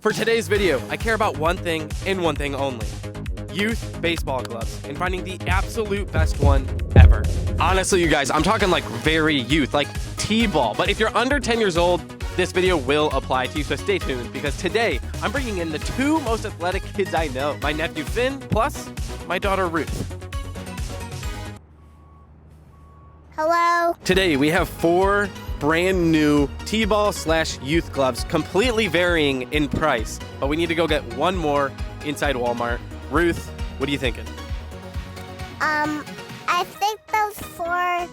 For today's video, I care about one thing and one thing only. Youth baseball gloves and finding the absolute best one ever. Honestly, you guys, I'm talking like very youth, like T-ball. But if you're under 10 years old, this video will apply to you, so stay tuned because today I'm bringing in the two most athletic kids I know. My nephew Finn, plus my daughter Ruth. Hello. Today we have 4 brand new T-ball / youth gloves, completely varying in price. But we need to go get one more inside Walmart. Ruth, what are you thinking? I think those 4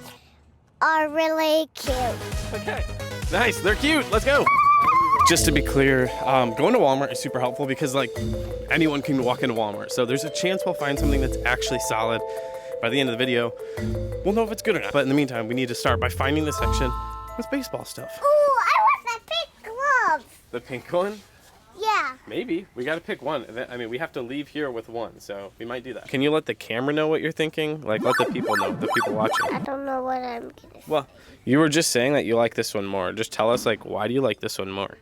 are really cute. Okay, nice, they're cute, let's go. Just to be clear, going to Walmart is super helpful because like anyone can walk into Walmart. So there's a chance we'll find something that's actually solid. By the end of the video, we'll know if it's good or not. But in the meantime, we need to start by finding the section with baseball stuff. Ooh, I want that pink glove. The pink one? Yeah. Maybe. We got to pick one. I mean, we have to leave here with one, so we might do that. Can you let the camera know what you're thinking? Like, let the people know, the people watching. I don't know what I'm gonna say. Well, you were just saying that you like this one more. Just tell us, like, why do you like this one more?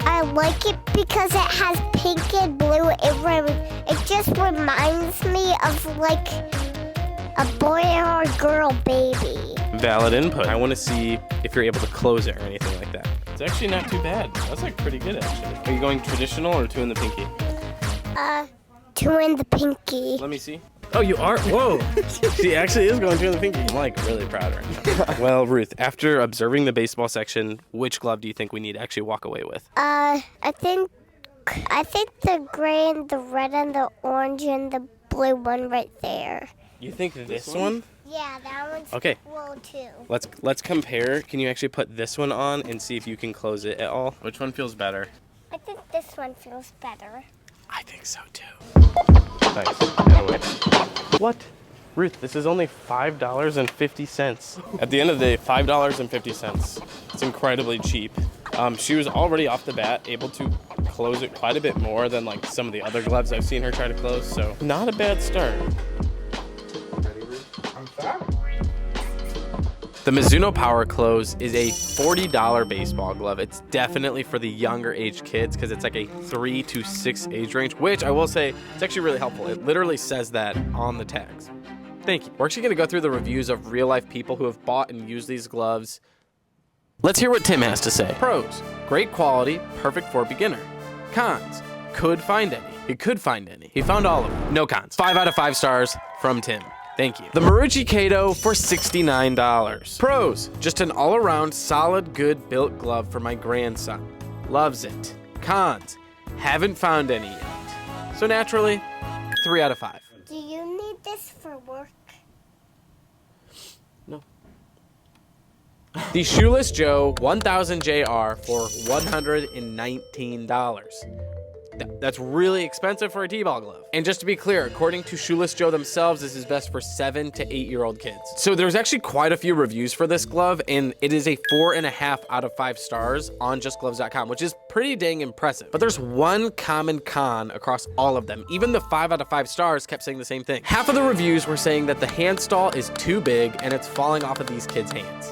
I like it because it has pink and blue. It just reminds me of like a boy or girl baby. Valid input. I want to see if you're able to close it or anything like that. It's actually not too bad. That's like pretty good actually. Are you going traditional or 2 in the pinky? 2 in the pinky. Let me see. Oh, you are? Whoa. She actually is going 2 in the pinky. I'm like really proud of her. Well, Ruth, after observing the baseball section, which glove do you think we need to actually walk away with? I think the gray and the red and the orange and the blue one right there. You think this one? Yeah, that one's okay. cool too. Let's compare. Can you actually put this one on and see if you can close it at all? Which one feels better? I think this one feels better. I think so too. Nice. Anyway. What? Ruth, this is only $5.50. At the end of the day, $5.50. It's incredibly cheap. She was already off the bat able to close it quite a bit more than like some of the other gloves I've seen her try to close, so not a bad start. The Mizuno Power Close is a $40 baseball glove. It's definitely for the younger age kids because it's like a 3 to 6 age range, which I will say, it's actually really helpful. It literally says that on the tags. Thank you. We're actually gonna go through the reviews of real life people who have bought and used these gloves. Let's hear what Tim has to say. Pros, great quality, perfect for beginner. Cons, could find any. He could find any. He found all of them. No cons. 5 out of 5 stars from Tim. Thank you. The Marucci Kato for $69. Pros, just an all-around solid, good built glove for my grandson. Loves it. Cons, haven't found any yet. So naturally, 3 out of 5. Do you need this for work? No. The Shoeless Joe 1000 JR for $119. That's really expensive for a T-ball glove. And just to be clear, according to Shoeless Joe themselves, this is best for 7 to 8-year-old kids. So there's actually quite a few reviews for this glove, and it is a 4.5 out of 5 stars on justgloves.com, which is pretty dang impressive. But there's one common con across all of them. Even the 5 out of 5 stars kept saying the same thing. Half of the reviews were saying that the hand stall is too big and it's falling off of these kids' hands.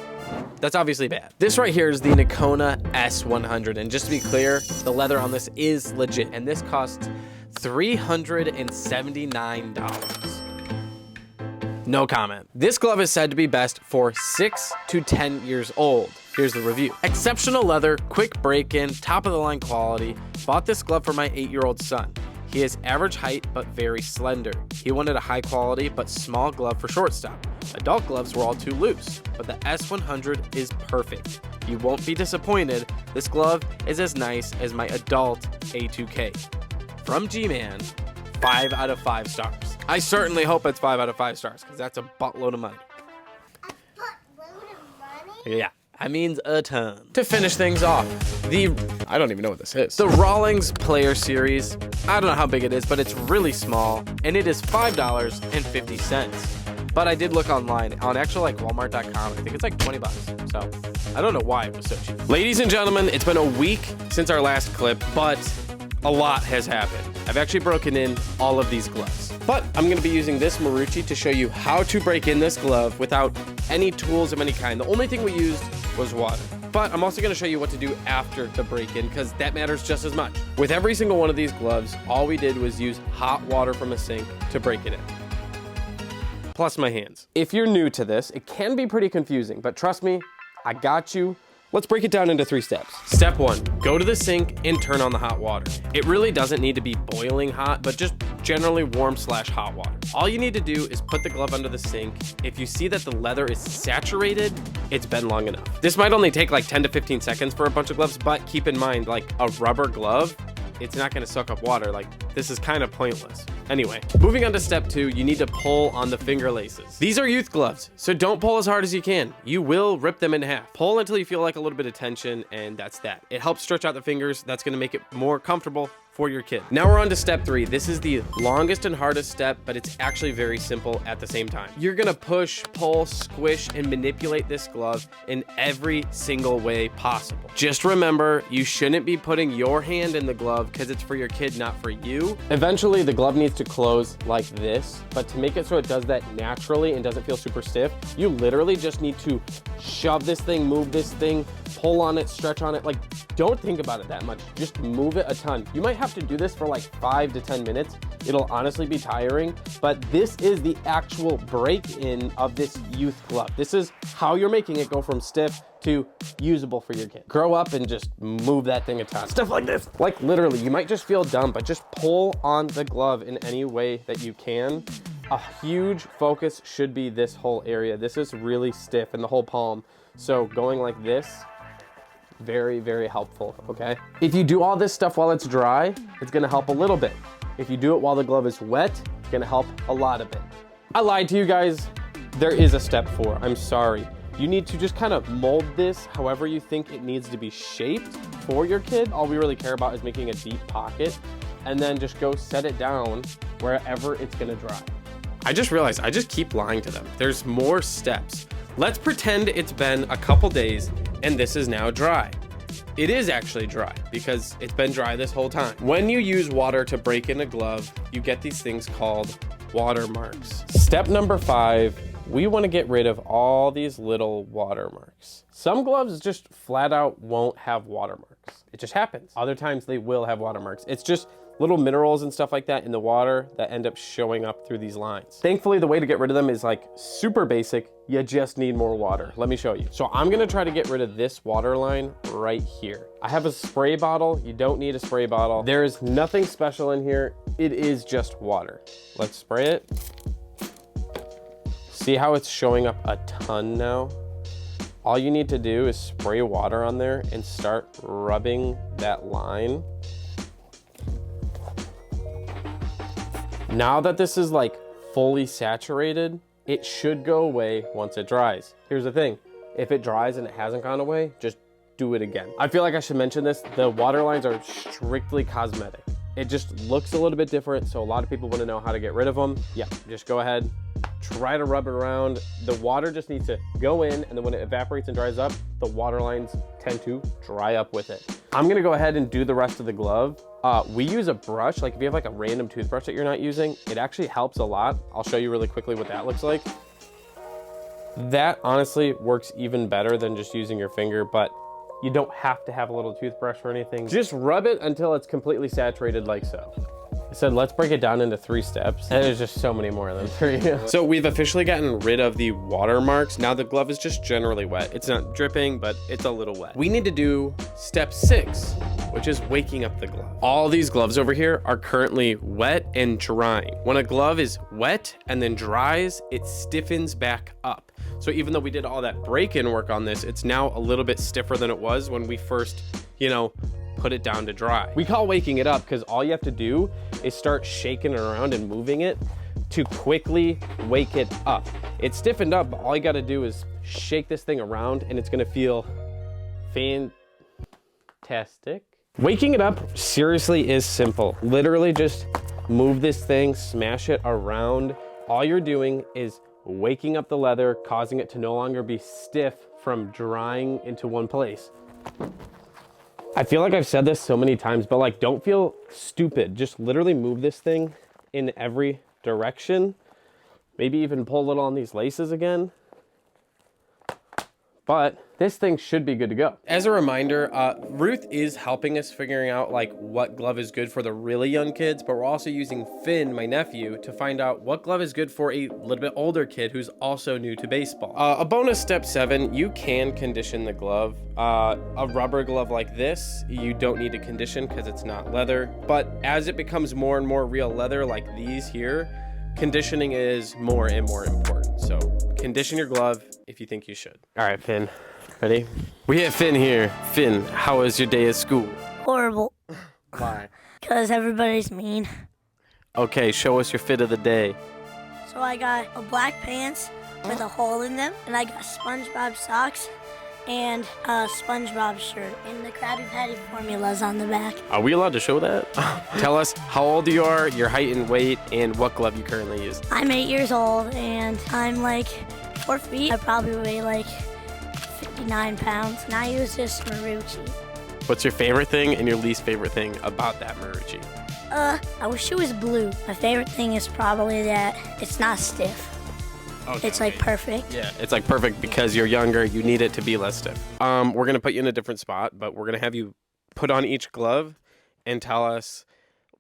That's obviously bad. This right here is the Nakona S100, and just to be clear, the leather on this is legit, and this costs $379. No comment. This glove is said to be best for 6 to 10 years old. Here's the review. Exceptional leather, quick break-in, top-of-the-line quality. Bought this glove for my 8-year-old son. He is average height, but very slender. He wanted a high quality, but small glove for shortstop. Adult gloves were all too loose, but the S100 is perfect. You won't be disappointed. This glove is as nice as my adult A2K. From G-Man, 5 out of 5 stars. I certainly hope it's 5 out of 5 stars, because that's a buttload of money. A buttload of money? Yeah. That means a ton. To finish things off, I don't even know what this is. The Rawlings Player Series. I don't know how big it is, but it's really small, and it is $5.50. But I did look online on actually like Walmart.com. I think it's like 20 bucks. So I don't know why it was so cheap. Ladies and gentlemen, it's been a week since our last clip, but a lot has happened. I've actually broken in all of these gloves. But I'm gonna be using this Marucci to show you how to break in this glove without any tools of any kind. The only thing we used was water. but I'm also gonna show you what to do after the break-in because that matters just as much. With every single one of these gloves, all we did was use hot water from a sink to break it in. Plus my hands. If you're new to this, it can be pretty confusing, but trust me, I got you. Let's break it down into 3 steps. Step 1, go to the sink and turn on the hot water. It really doesn't need to be boiling hot, but just generally warm/hot water. All you need to do is put the glove under the sink. If you see that the leather is saturated, it's been long enough. This might only take like 10 to 15 seconds for a bunch of gloves, but keep in mind, like a rubber glove, it's not gonna soak up water. Like, this is kind of pointless. Anyway, moving on to step 2, you need to pull on the finger laces. These are youth gloves, so don't pull as hard as you can. You will rip them in half. Pull until you feel like a little bit of tension, and that's that. It helps stretch out the fingers. That's gonna make it more comfortable for your kid. Now we're on to step 3. This is the longest and hardest step, but it's actually very simple at the same time. You're gonna push, pull, squish, and manipulate this glove in every single way possible. Just remember, you shouldn't be putting your hand in the glove because it's for your kid, not for you. Eventually, the glove needs to close like this, but to make it so it does that naturally and doesn't feel super stiff, you literally just need to shove this thing, move this thing, pull on it, stretch on it. Like, don't think about it that much. Just move it a ton. You might have to do this for like 5 to 10 minutes. It'll honestly be tiring, but this is the actual break-in of this youth glove. This is how you're making it go from stiff to usable for your kid. Grow up and just move that thing a ton. Stuff like this. Like literally, you might just feel dumb, but just pull on the glove in any way that you can. A huge focus should be this whole area. This is really stiff in the whole palm. So going like this, very, very helpful, okay? If you do all this stuff while it's dry, it's gonna help a little bit. If you do it while the glove is wet, it's gonna help a lot of it. I lied to you guys. There is a step 4, I'm sorry. You need to just kind of mold this however you think it needs to be shaped for your kid. All we really care about is making a deep pocket and then just go set it down wherever it's gonna dry. I just realized I just keep lying to them. There's more steps. Let's pretend it's been a couple days and this is now dry. It is actually dry because it's been dry this whole time. When you use water to break in a glove, you get these things called watermarks. Step number 5, we want to get rid of all these little watermarks. Some gloves just flat out won't have watermarks. It just happens. Other times they will have watermarks. It's just little minerals and stuff like that in the water that end up showing up through these lines. Thankfully, the way to get rid of them is like super basic. You just need more water. Let me show you. So I'm gonna try to get rid of this water line right here. I have a spray bottle. You don't need a spray bottle. There is nothing special in here. It is just water. Let's spray it. See how it's showing up a ton now? All you need to do is spray water on there and start rubbing that line. Now that this is like fully saturated, it should go away once it dries. Here's the thing, if it dries and it hasn't gone away, just do it again. I feel like I should mention this, the water lines are strictly cosmetic. It just looks a little bit different, so a lot of people wanna know how to get rid of them. Yeah, just go ahead, try to rub it around. The water just needs to go in, and then when it evaporates and dries up, the water lines tend to dry up with it. I'm gonna go ahead and do the rest of the glove. We use a brush, like if you have like a random toothbrush that you're not using, it actually helps a lot. I'll show you really quickly what that looks like. That honestly works even better than just using your finger, but you don't have to have a little toothbrush or anything. Just rub it until it's completely saturated like so. I said, let's break it down into 3 steps. And there's just so many more than 3. So we've officially gotten rid of the watermarks. Now the glove is just generally wet. It's not dripping, but it's a little wet. We need to do step 6, which is waking up the glove. All these gloves over here are currently wet and drying. When a glove is wet and then dries, it stiffens back up. So even though we did all that break-in work on this, it's now a little bit stiffer than it was when we first, put it down to dry. We call waking it up because all you have to do is start shaking it around and moving it to quickly wake it up. It's stiffened up, but all you gotta do is shake this thing around and it's gonna feel fantastic. Waking it up seriously is simple. Literally just move this thing, smash it around. All you're doing is waking up the leather, causing it to no longer be stiff from drying into one place. I feel like I've said this so many times, but like, don't feel stupid. Just literally move this thing in every direction. Maybe even pull a little on these laces again. but this thing should be good to go. As a reminder, Ruth is helping us figuring out like what glove is good for the really young kids, but we're also using Finn, my nephew, to find out what glove is good for a little bit older kid who's also new to baseball. A bonus step 7, you can condition the glove. A rubber glove like this, you don't need to condition because it's not leather, but as it becomes more and more real leather like these here, conditioning is more and more important. So condition your glove if you think you should. All right, Finn, ready? We have Finn here. Finn, how was your day at school? Horrible. Why? Because everybody's mean. Okay, show us your fit of the day. So I got a black pants with a hole in them, and I got SpongeBob socks and a SpongeBob shirt, and the Krabby Patty formulas on the back. Are we allowed to show that? Tell us how old you are, your height and weight, and what glove you currently use. I'm 8 years old, and I'm like 4 feet. I probably weigh like 59 pounds, and I use this Marucci. What's your favorite thing and your least favorite thing about that Marucci? I wish it was blue. My favorite thing is probably that it's not stiff. Okay. It's like perfect. Yeah, it's like perfect because you're younger, you need it to be less stiff. We're gonna put you in a different spot, but we're gonna have you put on each glove and tell us,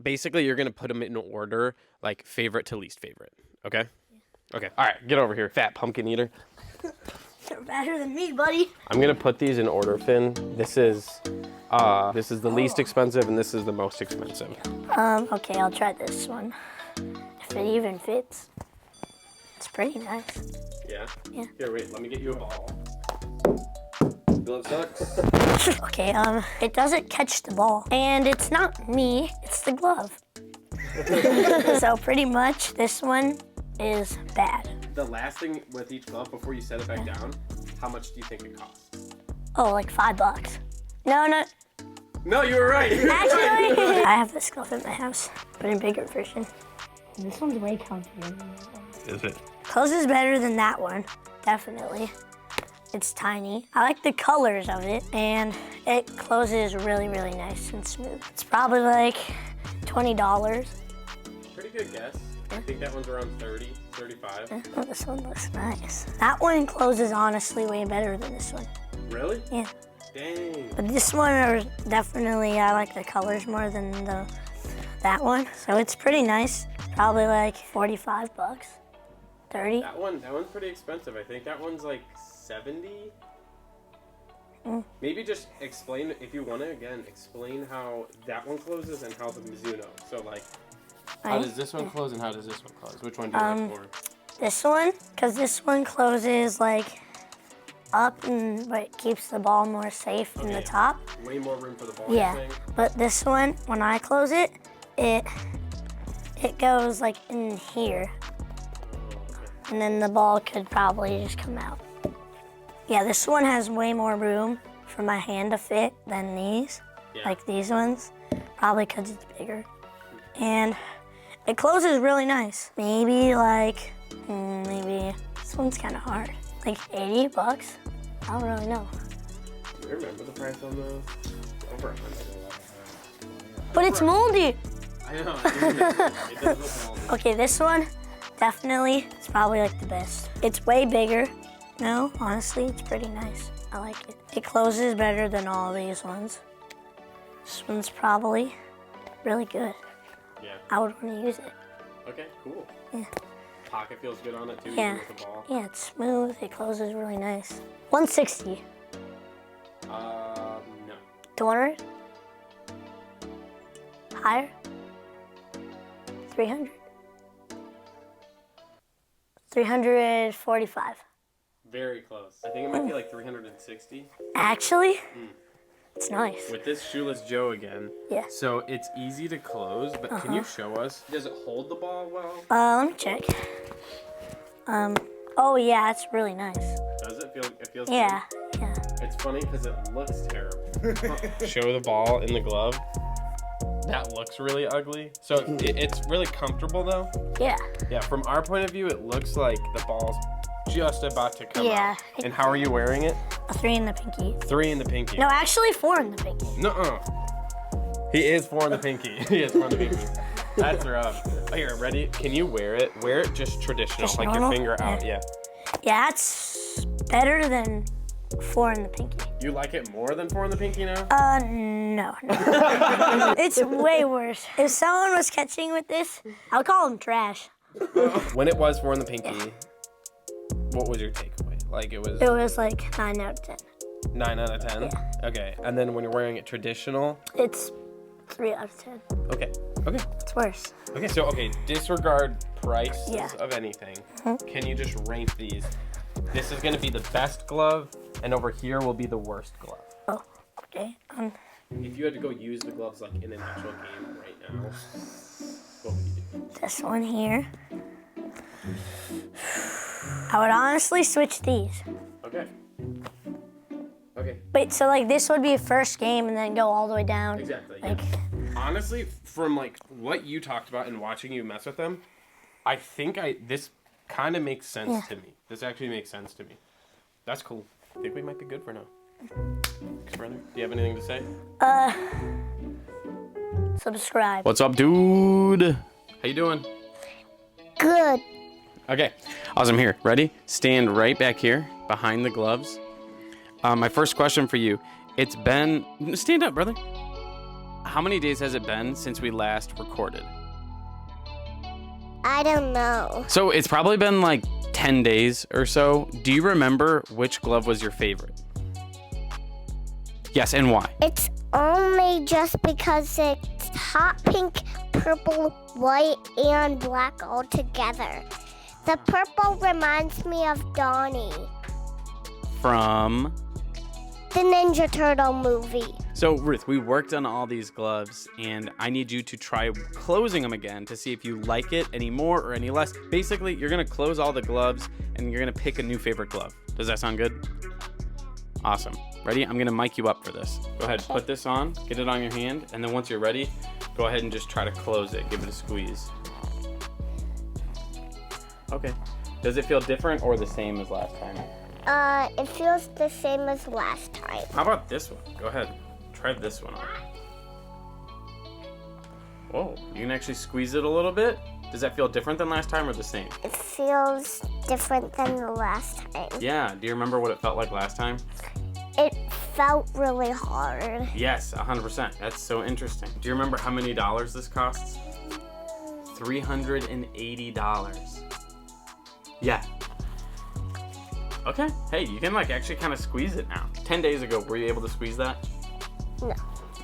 basically you're gonna put them in order, like favorite to least favorite, okay? Yeah. Okay, all right, get over here, fat pumpkin eater. You're better than me, buddy. I'm gonna put these in order, Finn. This is the least expensive and this is the most expensive. Okay, I'll try this one. If it even fits. It's pretty nice. Yeah? Yeah. Here, wait, let me get you a ball. Glove sucks. Okay, it doesn't catch the ball. And it's not me, it's the glove. So pretty much this one is bad. The last thing with each glove before you set it back down, how much do you think it costs? Oh, like $5. No. No, you were right. Actually, I have this glove in my house, but in bigger version. This one's way comfier. Is it? Close is better than that one, definitely. It's tiny. I like the colors of it, and it closes really, really nice and smooth. It's probably like $20. Pretty good guess. I think that one's around 30, 35. Oh, this one looks nice. That one closes honestly way better than this one. Really? Yeah. Dang. But this one is definitely, I like the colors more than that one. So it's pretty nice. Probably like $45, 30. That one's pretty expensive. I think that one's like 70. Maybe just explain, if you want to, again, explain how that one closes and how the Mizuno. So like, how does this one close and how does this one close? Which one do you like more? This one, because this one closes like up and but it keeps the ball more safe in the top. Way more room for the ball. Yeah, but this one, when I close it, it goes like in here. And then the ball could probably just come out. Yeah, this one has way more room for my hand to fit than these, like these ones, probably because it's bigger. And it closes really nice. Maybe like, maybe this one's kind of hard. Like $80? I don't really know. Do you remember the price on those? Over 100. But it's moldy. I know. It does look moldy. Okay, this one, definitely, it's probably like the best. It's way bigger. No, honestly, it's pretty nice. I like it. It closes better than all these ones. This one's probably really good. Yeah. I would want to use it. Okay, cool. Yeah. Pocket feels good on it too, Yeah. even with the ball. Yeah, it's smooth. It closes really nice. 160. No. 200? Higher? 300? 345. Very close. I think it might be like 360. Actually, it's nice. With this Shoeless Joe again. Yeah. So it's easy to close, but can you show us? Does it hold the ball well? Let me check. Oh yeah, it's really nice. Does it feel? It feels. Yeah, good? yeah. It's funny because it looks terrible. Show the ball in the glove. That looks really ugly. So it's really comfortable though. Yeah. Yeah. From our point of view, it looks like the ball's just about to come out. And how are you wearing it? A 3 in the pinky. 3 in the pinky. No, actually 4 in the pinky. Nuh-uh. He is 4 in the pinky. He is 4 in the pinky. That's rough. Oh, here, ready? Can you wear it? Wear it just traditional, Just like normal? your finger out. Yeah. Yeah, it's better than 4 in the pinky. You like it more than 4 in the pinky now? No. It's way worse. If someone was catching with this, I would call them trash. When it was 4 in the pinky, what was your takeaway? Like it was. It was like 9 out of 10. 9 out of 10? Yeah. Okay, and then when you're wearing it traditional? It's 3 out of 10. Okay. It's worse. Okay, so disregard price Yeah. of anything. Can you just rank these? This is gonna be the best glove, and over here will be the worst glove. Oh, okay. If you had to go use the gloves like in an actual game right now, what would you do? This one here. I would honestly switch these. Okay. Wait, so like this would be a first game and then go all the way down. Exactly. Like, honestly, from like what you talked about and watching you mess with them, I think this kind of makes sense to me. This actually makes sense to me. That's cool. I think we might be good for now. Brother, do you have anything to say? subscribe. What's up, dude? How you doing? Good. Okay, awesome. Here, ready? Stand right back here behind the gloves. My first question for you. It's been, stand up, brother. How many days has it been since we last recorded? I don't know. So it's probably been like 10 days or so. Do you remember which glove was your favorite? Yes, and why? It's only just because it's hot pink, purple, white, and black all together. The purple reminds me of Donnie, From? the Ninja Turtle movie. So Ruth, we worked on all these gloves and I need you to try closing them again to see if you like it any more or any less. Basically, you're gonna close all the gloves and you're gonna pick a new favorite glove. Does that sound good? Awesome. Ready? I'm gonna mic you up for this. Go ahead, put this on, get it on your hand, and then once you're ready, go ahead and just try to close it. Give it a squeeze. Okay. Does it feel different or the same as last time? It feels the same as last time. How about this one? Go ahead. Try this one on. Whoa, you can actually squeeze it a little bit. Does that feel different than last time or the same? It feels different than the last time. Yeah, do you remember what it felt like last time? It felt really hard. Yes, 100%. That's so interesting. Do you remember how many dollars this costs? $380. Yeah. Okay, hey, you can like actually kind of squeeze it now. 10 days ago, were you able to squeeze that? No.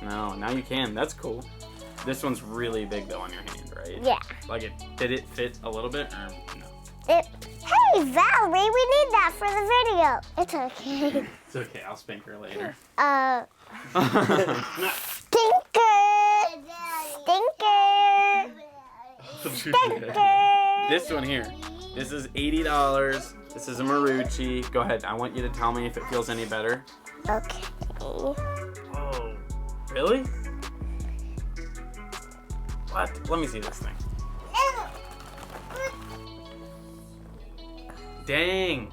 No, now you can. That's cool. This one's really big though on your hand, right? Yeah. Like did it fit a little bit or no? Hey, Valerie, we need that for the video. It's okay. It's okay, I'll spank her later. Stinker. This one here. This is $80. This is a Marucci. Go ahead. I want you to tell me if it feels any better. Okay. Oh, really? What? Let me see this thing. Dang.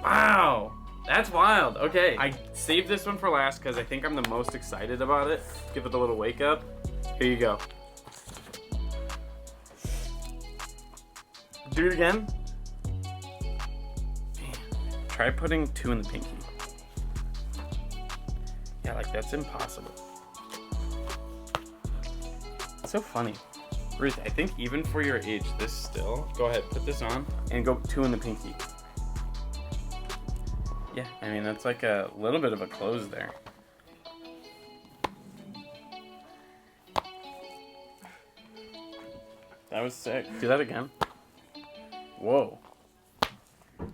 Wow. That's wild. Okay. I saved this one for last because I think I'm the most excited about it. Give it a little wake up. Here you go. Do it again. Man. Try putting 2 in the pinky. Yeah, like that's impossible. It's so funny. Ruth, I think even for your age, this still, go ahead, put this on and go 2 in the pinky. Yeah, I mean, that's like a little bit of a close there. That was sick. Do that again. Whoa.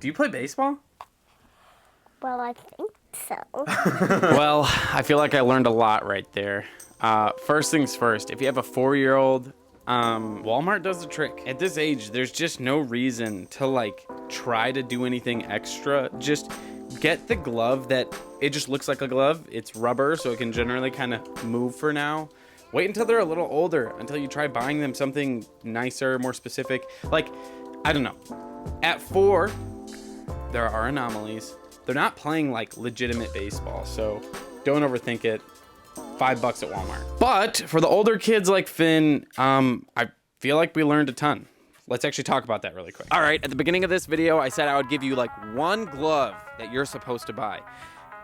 Do you play baseball? Well, I think so. Well, I feel like I learned a lot right there. First things first, if you have a 4-year-old, Walmart does the trick. At this age, there's just no reason to like try to do anything extra. Just get the glove that it just looks like a glove. It's rubber, so it can generally kind of move for now. Wait until they're a little older, until you try buying them something nicer, more specific. Like, I don't know. At 4, there are anomalies. They're not playing like legitimate baseball, so don't overthink it. $5 at Walmart. But for the older kids like Finn, I feel like we learned a ton. Let's actually talk about that really quick. All right, at the beginning of this video, I said I would give you like one glove that you're supposed to buy.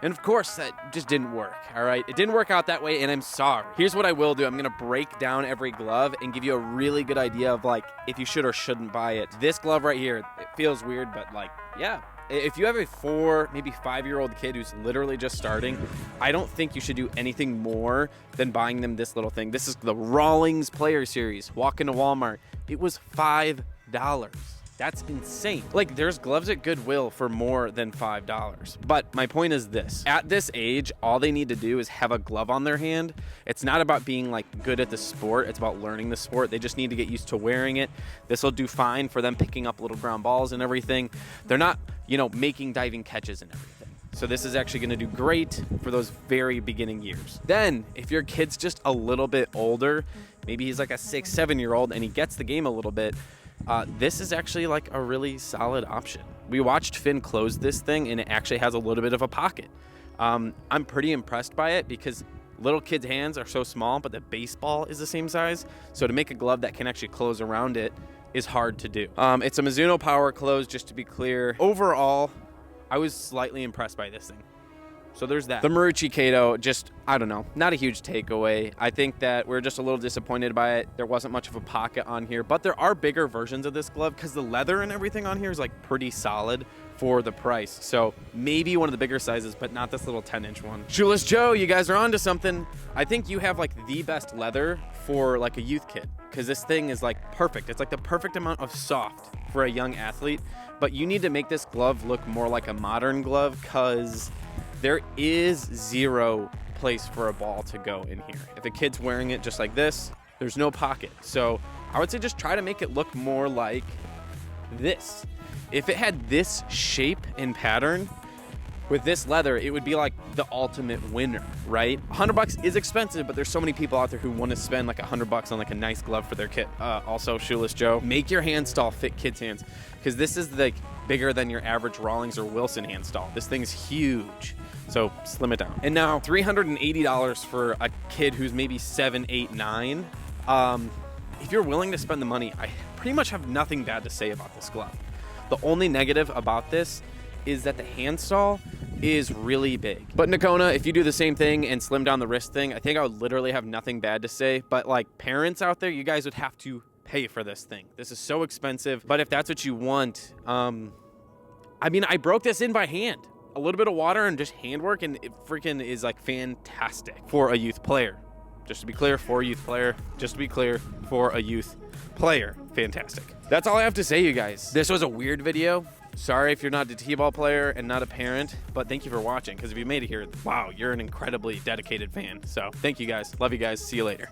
And of course, that just didn't work, all right? It didn't work out that way, and I'm sorry. Here's what I will do. I'm gonna break down every glove and give you a really good idea of like if you should or shouldn't buy it. This glove right here, it feels weird, but like, yeah. If you have a 4, maybe 5-year-old kid who's literally just starting, I don't think you should do anything more than buying them this little thing. This is the Rawlings Player Series. Walk into Walmart. It was $5. That's insane. Like, there's gloves at Goodwill for more than $5. But my point is this. At this age, all they need to do is have a glove on their hand. It's not about being like good at the sport. It's about learning the sport. They just need to get used to wearing it. This will do fine for them picking up little ground balls and everything. They're not, you know, making diving catches and everything. So this is actually gonna do great for those very beginning years. Then, if your kid's just a little bit older, maybe he's like a 6, 7-year-old and he gets the game a little bit, this is actually like a really solid option. We watched Finn close this thing and it actually has a little bit of a pocket. I'm pretty impressed by it because little kids' hands are so small, but the baseball is the same size. So to make a glove that can actually close around it is hard to do. It's a Mizuno Power Close, just to be clear. Overall, I was slightly impressed by this thing. So there's that. The Marucci Kato, just, I don't know, not a huge takeaway. I think that we're just a little disappointed by it. There wasn't much of a pocket on here, but there are bigger versions of this glove because the leather and everything on here is like pretty solid for the price. So maybe one of the bigger sizes, but not this little 10-inch one. Shoeless Joe, you guys are onto something. I think you have like the best leather for like a youth kid because this thing is like perfect. It's like the perfect amount of soft for a young athlete, but you need to make this glove look more like a modern glove because there is zero place for a ball to go in here. If a kid's wearing it just like this, there's no pocket. So I would say just try to make it look more like this. If it had this shape and pattern with this leather, it would be like the ultimate winner, right? $100 is expensive, but there's so many people out there who want to spend like $100 on like a nice glove for their kid. Also, Shoeless Joe, make your hand stall fit kids' hands because this is like bigger than your average Rawlings or Wilson hand stall. This thing's huge. So slim it down. And now $380 for a kid who's maybe 7, 8, 9. If you're willing to spend the money, I pretty much have nothing bad to say about this glove. The only negative about this is that the hand stall is really big. But Nakona, if you do the same thing and slim down the wrist thing, I think I would literally have nothing bad to say. But like parents out there, you guys would have to pay for this thing. This is so expensive. But if that's what you want, I mean, I broke this in by hand. A little bit of water and just handwork, and it freaking is like fantastic for a youth player. Just to be clear, for a youth player. Just to be clear, for a youth player. Fantastic. That's all I have to say, you guys. This was a weird video. Sorry if you're not a t-ball player and not a parent, but thank you for watching, because if you made it here, wow, you're an incredibly dedicated fan. So thank you guys. Love you guys. See you later.